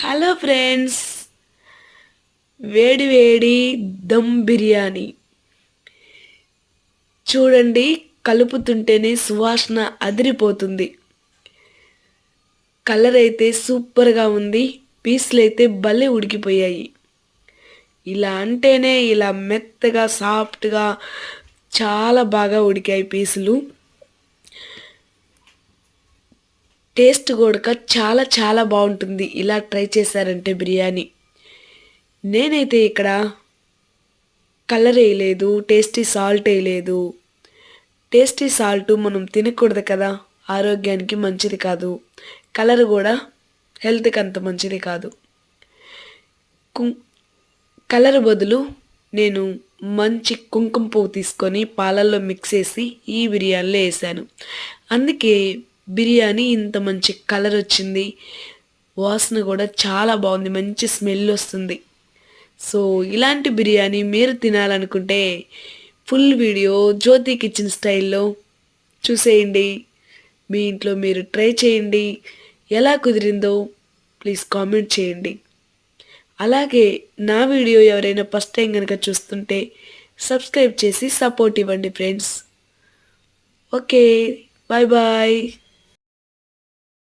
Hello friends, వేడి వేడి దమ్ బిర్యానీ చూడండి. కలుపుతుంటేనే సువాసన అదిరిపోతుంది. కలర్ అయితే సూపర్గా ఉంది. పీసులు అయితే భలే ఉడికిపోయాయి. ఇలా అంటేనే ఇలా మెత్తగా సాఫ్ట్గా చాలా బాగా ఉడికాయి పీసులు. టేస్ట్ కూడా చాలా చాలా బాగుంటుంది ఇలా ట్రై చేశారంటే బిర్యానీ. నేనైతే ఇక్కడ కలర్ వేయలేదు, టేస్టీ సాల్ట్ వేయలేదు. టేస్టీ సాల్ట్ మనం తినకూడదు కదా, ఆరోగ్యానికి మంచిది కాదు. కలర్ కూడా హెల్త్కి అంత మంచిది కాదు. కలర్ బదులు నేను మంచి కుంకుమ పువ్వు తీసుకొని పాలల్లో మిక్స్ చేసి ఈ బిర్యానీలో వేసాను. అందుకే బిర్యానీ ఇంత మంచి కలర్ వచ్చింది. వాసన కూడా చాలా బాగుంది, మంచి స్మెల్ వస్తుంది. సో ఇలాంటి బిర్యానీ మీరు తినాలనుకుంటే ఫుల్ వీడియో జ్యోతి కిచెన్ స్టైల్లో చూసేయండి. మీ ఇంట్లో మీరు ట్రై చేయండి. ఎలా కుదిరిందో ప్లీజ్ కామెంట్ చేయండి. అలాగే నా వీడియో ఎవరైనా ఫస్ట్ టైం కనుక చూస్తుంటే సబ్స్క్రైబ్ చేసి సపోర్ట్ ఇవ్వండి ఫ్రెండ్స్. Okay, bye bye.